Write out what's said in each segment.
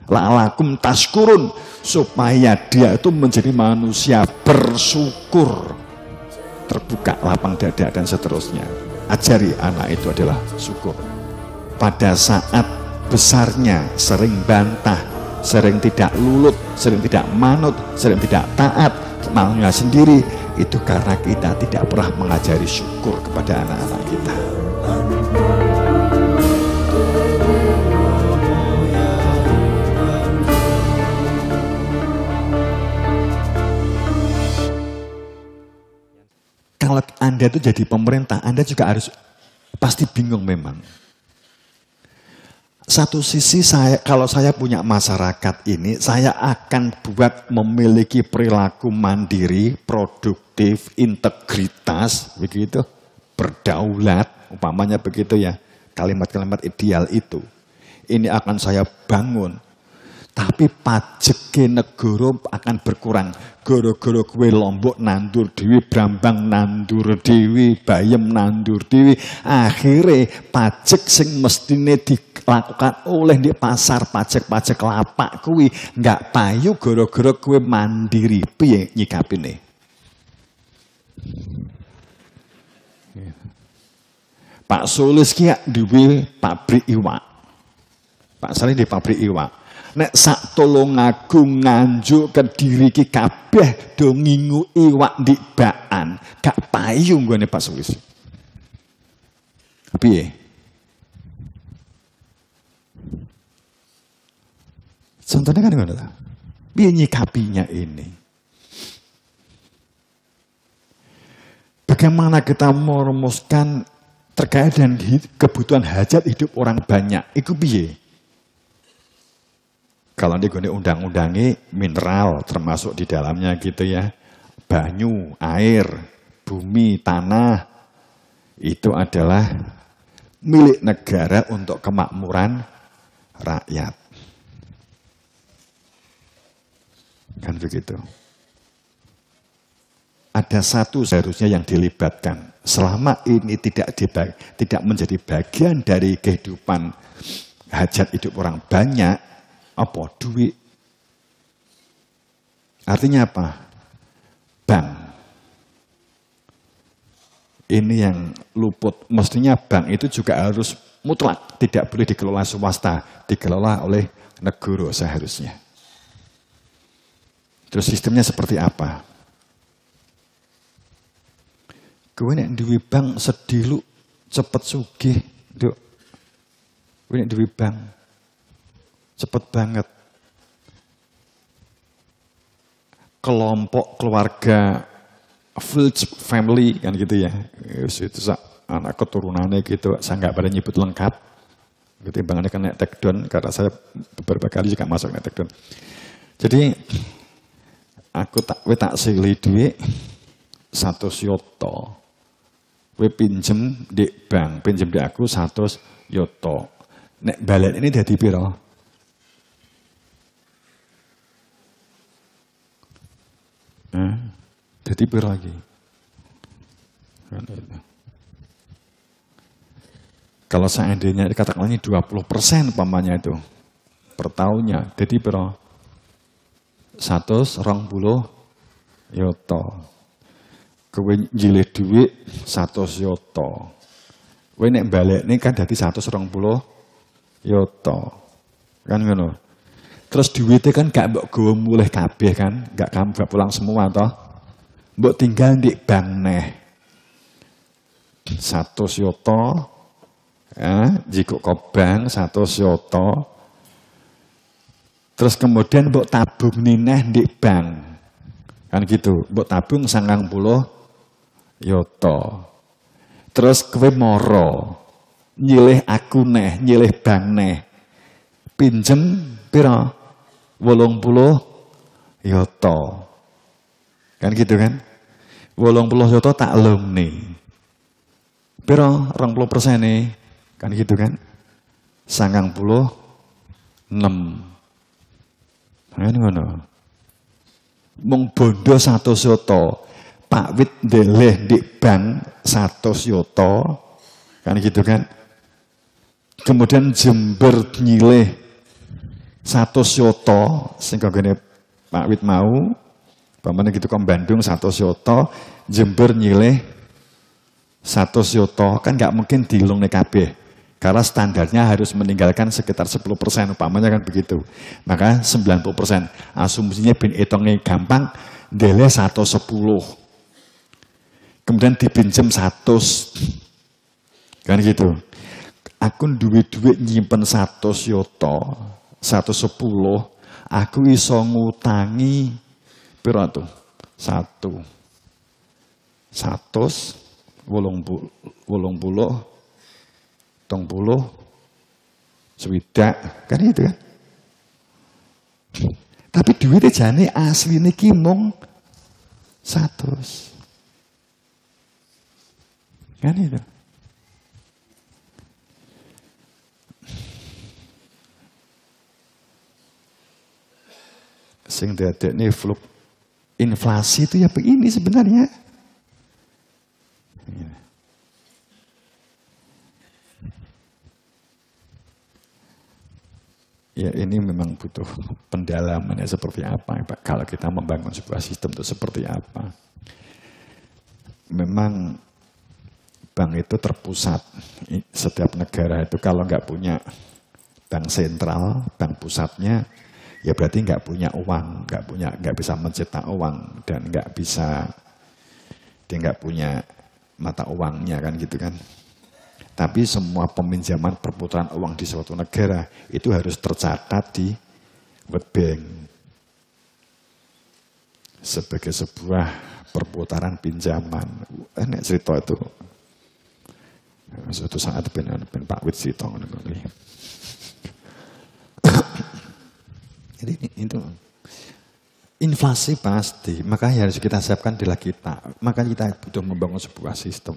la'alakum tashkurun, supaya dia itu menjadi manusia bersyukur. Terbuka lapang dada dan seterusnya. Ajari anak itu adalah syukur. Pada saat besarnya sering bantah, sering tidak lulut, sering tidak manut, sering tidak taat maunya sendiri, itu karena kita tidak pernah mengajari syukur kepada anak-anak kita. Kalau Anda itu jadi pemerintah, Anda juga harus pasti bingung memang. Satu sisi kalau saya punya masyarakat ini, saya akan buat memiliki perilaku mandiri, produktif, integritas, begitu, berdaulat, umpamanya begitu ya, kalimat-kalimat ideal itu. Ini akan saya bangun. Tapi pajeke negara akan berkurang. Gara-gara kue Lombok nandur dewi, Brambang nandur dewi, Bayem nandur dewi. Akhirnya pajak sing mestine dilakukan oleh di pasar pajak-pajak lapak kuwi nggak payu gara-gara kue mandiri. Piye nyikapine? Pak Sulis ki duwe pabrik iwak. Pak Salih di pabrik iwak. Nek sak Tulungagung Nganjuk Kediri ki kabeh do ngingu iwak di baan, gak payu nggone Pak Sulis. Piye? Contohnya kan ngono ta. Piye nyikapinya ini? Bagaimana kita merumuskan terkait dengan kebutuhan hajat hidup orang banyak? Iku piye? Kalau di undang-undangi mineral termasuk di dalamnya gitu ya. Banyu, air, bumi, tanah. Itu adalah milik negara untuk kemakmuran rakyat. Kan begitu. Ada satu seharusnya yang dilibatkan. Selama ini tidak menjadi bagian dari kehidupan hajat hidup orang banyak, apa? Duit. Artinya apa? Bank. Ini yang luput. Mestinya bank itu juga harus mutlak. Tidak boleh dikelola swasta. Dikelola oleh negara seharusnya. Terus sistemnya seperti apa? Kowe nek duwe bank sedih lu cepet sugih, Nduk. Kowe nek duwe bank cepet banget. Kelompok keluarga Filch family kan gitu ya. Itu anak keturunannya gitu. Saya nggak pada nyebut lengkap. Gitu timbangannya kan naik take down karena saya beberapa kali juga masuk naik take down. Jadi aku tak silih duit 100 yoto. Kowe pinjem di bank, pinjem di aku 100 yoto. Nek balik ini dadi piro? Jadi piro lagi? Kalau seandainya katakanlah 20% pamannya itu per tahunnya, jadi piro? 120 yoto. Kowe njilih dhuwit 100 yoto. Kowe nek balekne kan dadi 120 yoto. Kan ngono. Terus duitnya kan gak mbok gawa mulih kabeh kan, gak kamu pulang semua toh. Mbok tinggal di bank neh. 100 yoto. Ya, jiko ke bank 100 yoto. Terus kemudian mbok tabung neh di bank. Kan gitu, mbok tabung 90 yoto. Terus kowe moro nyilih aku neh, nyilih bank neh. Pinjem piro? 80 yoto. Kan gitu kan? 80 yoto tak lumni. Piro 20% nih. Kan gitu kan? 96. Kan ngono. Mung bondo 100 yoto. Pak Wit ndeleh di bank 100 yoto. Kan gitu kan? Kemudian Jember nyilih 100 yoto sing kanggone Pak Wit mau, pamane gitu kok Bandung 100 yoto, Jember nyilih 100 yoto, kan nggak mungkin dilungne kabeh. Karena standarnya harus meninggalkan sekitar 10%, umpamanya kan begitu. Maka 90%. Asumsinya ben hitungnya gampang, dele 110. Kemudian dipinjem 100. Kan gitu. Aku duit-duit nyimpen 100 yoto, 110, aku iso ngutangi piro tuh? 100, 80, 30, swidak, kan itu kan. Tapi duitnya jane asli niki mung 100. Kan itu. Sing dadekne inflasi itu ya begini sebenarnya. Ya ini memang butuh pendalamannya seperti apa Pak. Kalau kita membangun sebuah sistem itu seperti apa. Memang bank itu terpusat. Setiap negara itu kalau nggak punya bank sentral, bank pusatnya, ya berarti nggak punya uang, nggak bisa mencetak uang dan nggak bisa, dia nggak punya mata uangnya kan gitu kan. Tapi semua peminjaman perputaran uang di suatu negara itu harus tercatat di World Bank sebagai sebuah perputaran pinjaman. Enak cerita itu. Suatu saat ben Pak Wit cerita ngono. Jadi itu inflasi pasti, makanya harus kita siapkan adalah kita. Makanya kita butuh membangun sebuah sistem.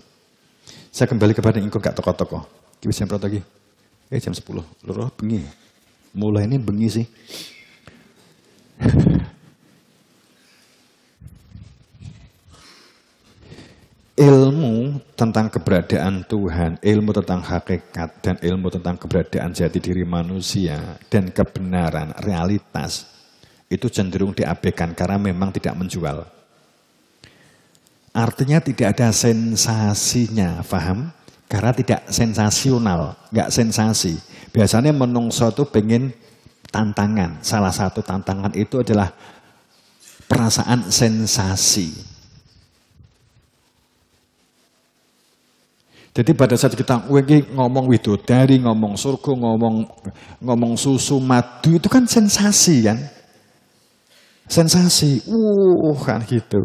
Saya kembali kepada ingkung gak toko-toko. Kita jam berapa lagi? Jam 10. Loro bengi. Mulai ini bengi sih. Ilmu tentang keberadaan Tuhan, ilmu tentang hakikat, dan ilmu tentang keberadaan jati diri manusia, dan kebenaran, realitas, itu cenderung diabaikan karena memang tidak menjual. Artinya tidak ada sensasinya, paham? Karena tidak sensasional, nggak sensasi. Biasanya menungso itu pengen tantangan. Salah satu tantangan itu adalah perasaan sensasi. Jadi pada saat kita ngomong widodari, ngomong surga, ngomong susu, madu, itu kan sensasi kan? Sensasi, kan gitu.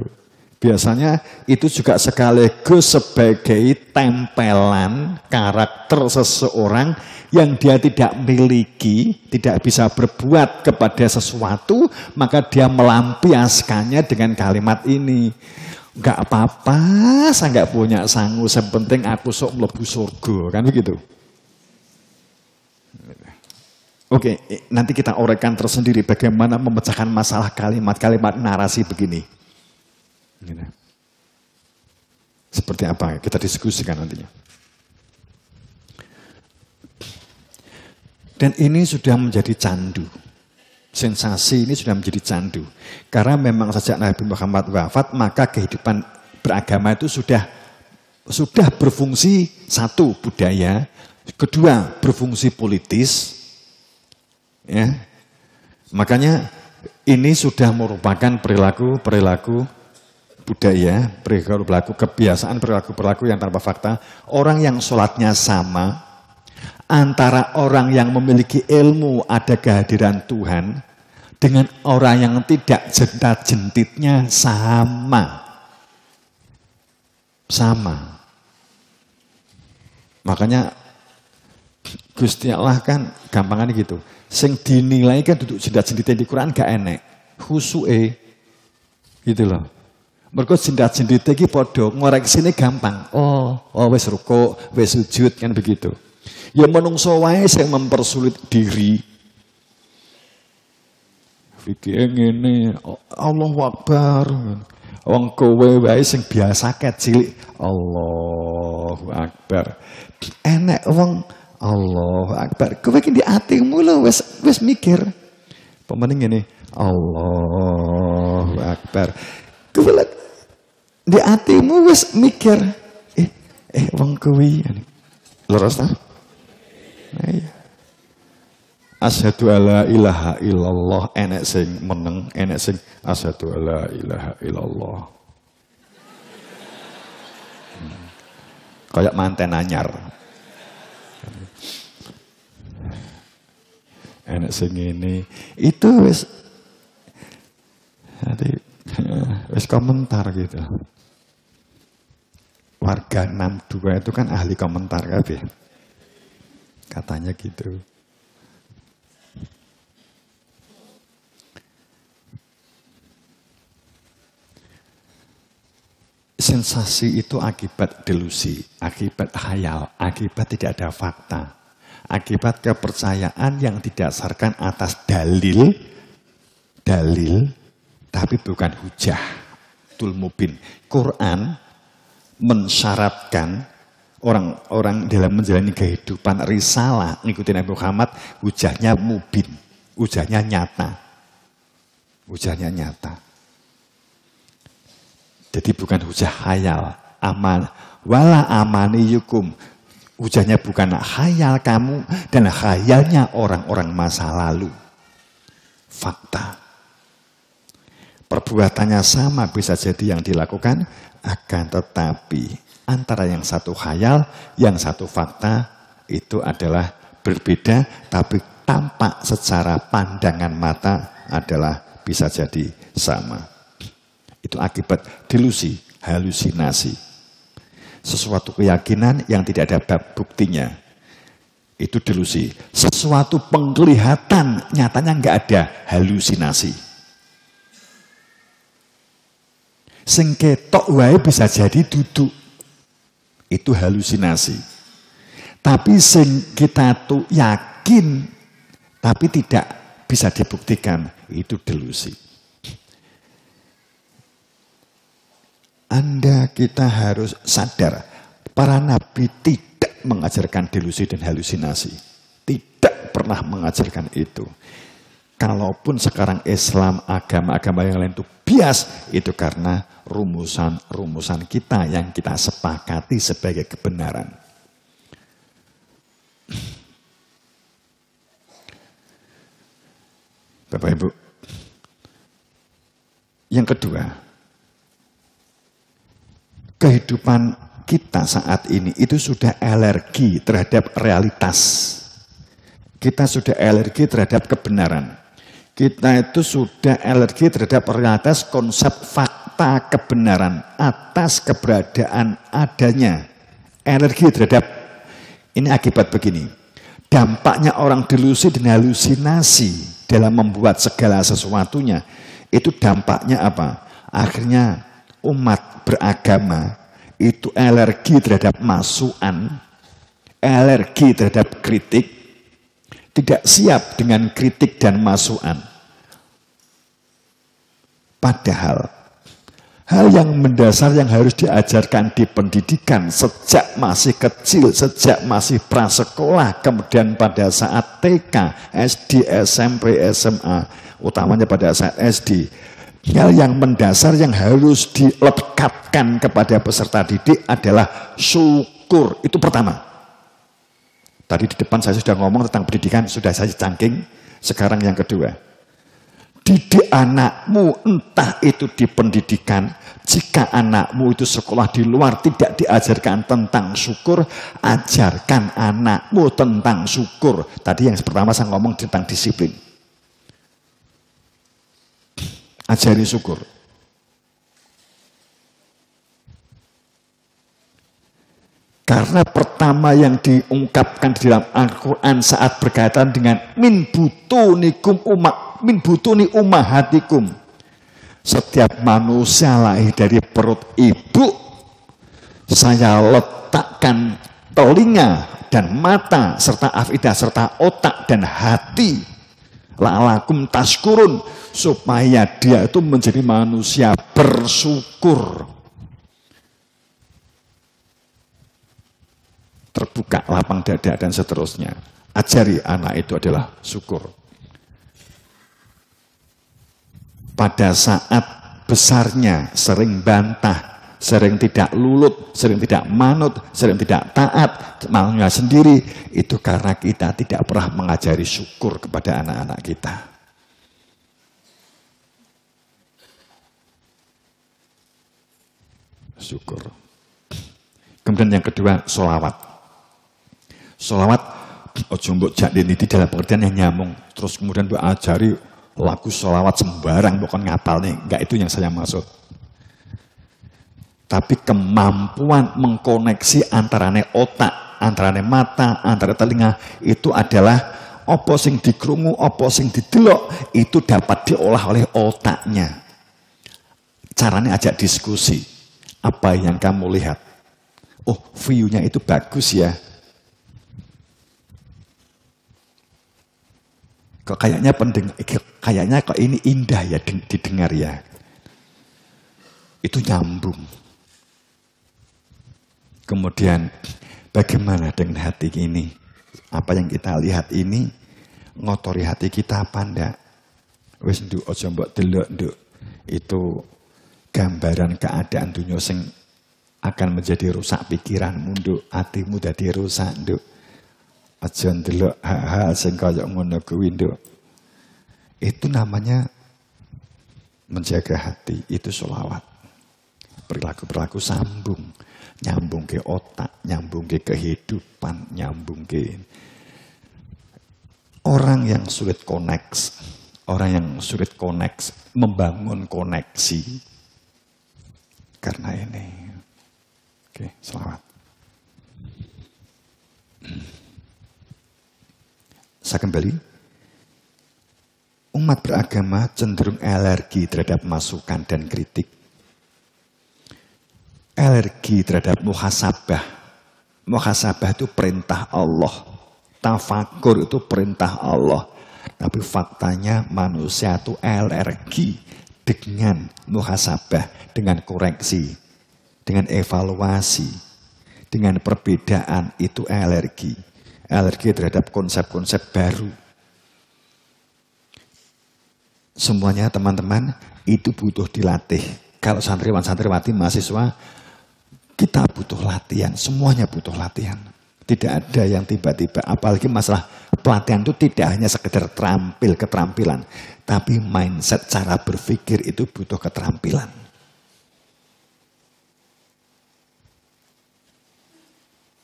Biasanya itu juga sekaligus sebagai tempelan karakter seseorang yang dia tidak miliki, tidak bisa berbuat kepada sesuatu, maka dia melampiaskannya dengan kalimat ini. Enggak apa-apa, saya enggak punya sangu, sepenting aku sok mlebu surga, kan begitu. Oke, nanti kita uraikan tersendiri bagaimana memecahkan masalah kalimat-kalimat narasi begini. Seperti apa? Kita diskusikan nantinya. Dan ini sudah menjadi candu. Sensasi ini sudah menjadi candu. Karena memang sejak Nabi Muhammad wafat, maka kehidupan beragama itu sudah berfungsi satu, budaya. Kedua, berfungsi politis. Ya. Makanya ini sudah merupakan perilaku budaya, perilaku kebiasaan, perilaku yang tanpa fakta. Orang yang sholatnya sama, antara orang yang memiliki ilmu ada kehadiran Tuhan, dengan orang yang tidak jentat-jentitnya sama. Makanya Gusti Allah kan gampangannya gitu. Sing dinilai kan duduk jentat-jentitnya di Quran gak enek. Khusuke gitu loh. Mergo jendat-jendite iki padha ngoreksine gampang. Oh, wis rukuk, wis sujud kan begitu. Ya menungso wae sing mempersulit diri. Fikih ngene, Allahu Akbar. Wong kowe wae sing biasa cilik, Allahu Akbar. Enek wong Allahu Akbar. Kowe iki di atimu lho wis mikir. Pemening ini Allahu Akbar. Kebelet di hatimu wis mikir, wong kuwi leres ta? Nah, iya. Asyhadu alla ilaha illallah, enek sing meneng, enek sing asyhadu alla ilaha illallah. Kayak manten anyar. Enek sing ini itu wis komentar gitu. Warga 62 itu kan ahli komentar kabeh. Katanya gitu. Sensasi itu akibat delusi, akibat khayal, akibat tidak ada fakta, akibat kepercayaan yang didasarkan atas dalil, tapi bukan hujah. Tul mubin. Quran mensyaratkan orang-orang dalam menjalani kehidupan risalah ngikutin Nabi Muhammad, hujahnya mubin, hujahnya nyata. Hujahnya nyata. Jadi bukan hujah khayal, aman wala amaniyukum. Hujahnya bukan khayal kamu dan khayalnya orang-orang masa lalu. Fakta. Perbuatannya sama bisa jadi yang dilakukan, akan tetapi antara yang satu khayal, yang satu fakta itu adalah berbeda, tapi tampak secara pandangan mata adalah bisa jadi sama. Itu akibat delusi, halusinasi. Sesuatu keyakinan yang tidak ada buktinya. Itu delusi. Sesuatu penglihatan nyatanya nggak ada, halusinasi. Sing ketok wae bisa jadi duduk. Itu halusinasi. Tapi sing kita tuh yakin tapi tidak bisa dibuktikan, itu delusi. Kita harus sadar, para nabi tidak mengajarkan delusi dan halusinasi. Tidak pernah mengajarkan itu. Kalaupun sekarang Islam, agama-agama yang lain itu bias, itu karena rumusan-rumusan kita yang kita sepakati sebagai kebenaran. Bapak Ibu, yang kedua, kehidupan kita saat ini itu sudah alergi terhadap realitas. Kita sudah alergi terhadap kebenaran. Kita itu sudah alergi terhadap realitas konsep fakta kebenaran atas keberadaan adanya. Alergi terhadap, ini akibat begini. Dampaknya orang delusi dan halusinasi dalam membuat segala sesuatunya. Itu dampaknya apa? Akhirnya umat beragama itu alergi terhadap masukan, alergi terhadap kritik, tidak siap dengan kritik dan masukan. Padahal hal yang mendasar yang harus diajarkan di pendidikan sejak masih kecil, sejak masih prasekolah, kemudian pada saat TK, SD, SMP, SMA, utamanya pada saat SD. Hal yang mendasar yang harus dilekatkan kepada peserta didik adalah syukur. Itu pertama. Tadi di depan saya sudah ngomong tentang pendidikan, sudah saya cangking. Sekarang yang kedua. Didik anakmu, entah itu di pendidikan. Jika anakmu itu sekolah di luar tidak diajarkan tentang syukur, ajarkan anakmu tentang syukur. Tadi yang pertama saya ngomong tentang disiplin. Ajari syukur. Karena pertama yang diungkapkan di dalam Al-Quran saat berkaitan dengan min butuni ummahatikum. Setiap manusia lahir dari perut ibu, saya letakkan telinga dan mata serta afidah serta otak dan hati la'alakum tashkurun, supaya dia itu menjadi manusia bersyukur. Terbuka lapang dada dan seterusnya. Ajari anak itu adalah syukur. pada saat besarnya sering bantah, sering tidak lulut, sering tidak manut, sering tidak taat, maunya sendiri, itu karena kita tidak pernah mengajari syukur kepada anak-anak kita. Syukur. Kemudian yang kedua, sholawat. Sholawat, ojo mbok jak di dalam pengertian yang nyambung. Terus kemudian mbok ajari lagu sholawat sembarang, bukan ngapal nih. Enggak, itu yang saya maksud. Tapi kemampuan mengkoneksi antarane otak, antarane mata, antara telinga, itu adalah apa sing dikrungu, apa sing didelok, itu dapat diolah oleh otaknya. Caranya ajak diskusi. Apa yang kamu lihat? Oh, view-nya itu bagus ya. Kok kayaknya kok ini indah ya didengar ya. Itu nyambung. Kemudian bagaimana dengan hati ini? Apa yang kita lihat ini ngotori hati kita apa ndak? Wis nduk aja mbok delok nduk. Itu gambaran keadaan dunia sing akan menjadi rusak pikiranmu nduk, hatimu dadi rusak nduk. Aja ndelok hal-hal sing kaya ngono kuwi nduk. Itu namanya menjaga hati, itu sholawat. Perilaku-perilaku sambung, nyambung ke otak, nyambung ke kehidupan, nyambung ke orang yang sulit connect, membangun koneksi. Karena ini. Oke, selamat. Saya kembali. Umat beragama cenderung alergi terhadap masukan dan kritik. Alergi terhadap muhasabah. Muhasabah itu perintah Allah. Tafakur itu perintah Allah. Tapi faktanya manusia itu alergi dengan muhasabah, dengan koreksi, dengan evaluasi, dengan perbedaan, itu alergi. Alergi terhadap konsep-konsep baru. Semuanya teman-teman itu butuh dilatih. Kalau santriwan-santriwati mahasiswa, kita butuh latihan. Semuanya butuh latihan. Tidak ada yang tiba-tiba. Apalagi masalah pelatihan itu tidak hanya sekedar keterampilan. Tapi mindset, cara berpikir itu butuh keterampilan.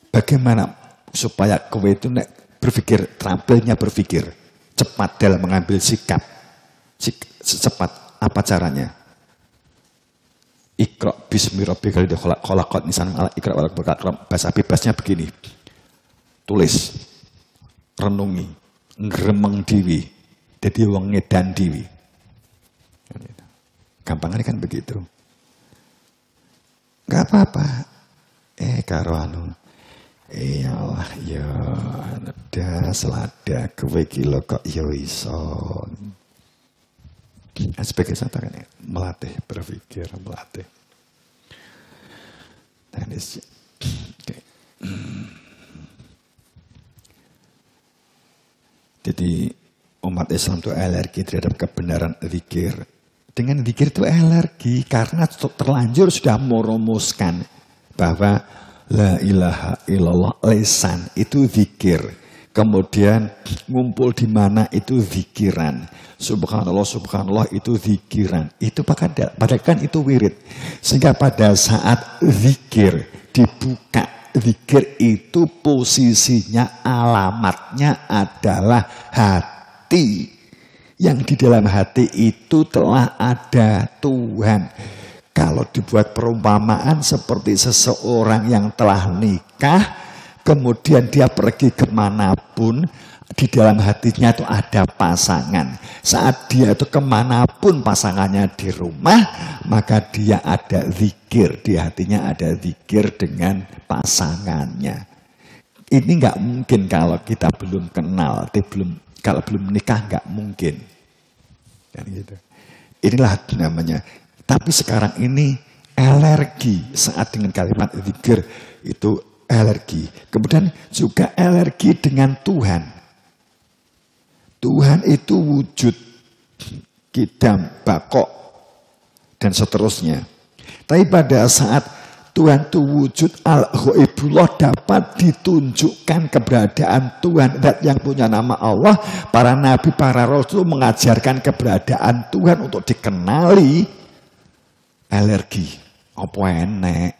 Bagaimana supaya kowe itu berpikir, terampilnya berpikir. Cepat dalam mengambil sikap. Secepat, apa caranya? Iqra bismi rabbikal ladzi khalaq, misalnya Iqra wal Qur'an, bahasa bebasnya begini. Tulis, renungi, ngremeng diwi, jadi wong ngedan diwi. Gampangnya kan begitu. Gak apa-apa. Karo anu. Ya Allah, ya ada selada kowe iki lho kok ya iso. Sebagai contoh kan ya, melatih berpikir, melatih. Okay. Jadi umat Islam itu alergi terhadap kebenaran zikir. Dengan zikir itu alergi karena terlanjur sudah merumuskan bahwa la ilaha illallah lisan itu zikir. Kemudian ngumpul di mana itu zikiran. Subhanallah, subhanallah itu zikiran. Itu padahal kan itu wirid. Sehingga pada saat zikir dibuka, zikir itu posisinya, alamatnya adalah hati. Yang di dalam hati itu telah ada Tuhan. Kalau dibuat perumpamaan seperti seseorang yang telah nikah, kemudian dia pergi kemanapun, di dalam hatinya itu ada pasangan. Saat dia itu kemanapun pasangannya di rumah, maka dia ada zikir. Di hatinya ada zikir dengan pasangannya. Ini nggak mungkin kalau kita belum kenal, kalau belum menikah nggak mungkin. Dan gitu. Inilah namanya. Tapi sekarang ini alergi saat dengan kalimat zikir itu alergi. Kemudian juga alergi dengan Tuhan. Tuhan itu wujud. kidam, bakok, dan seterusnya. Tapi pada saat Tuhan itu wujud al-ghaibullah, dapat ditunjukkan keberadaan Tuhan yang punya nama Allah, para nabi, para rasul mengajarkan keberadaan Tuhan untuk dikenali. Alergi, apa enek?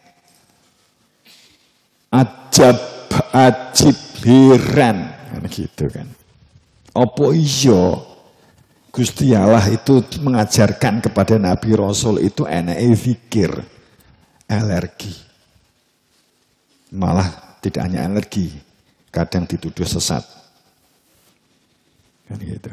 Ajib, heran, kan gitu kan. Apa iya Gusti Allah itu mengajarkan kepada Nabi Rasul itu enake zikir, alergi. Malah tidak hanya alergi, kadang dituduh sesat. Kan gitu.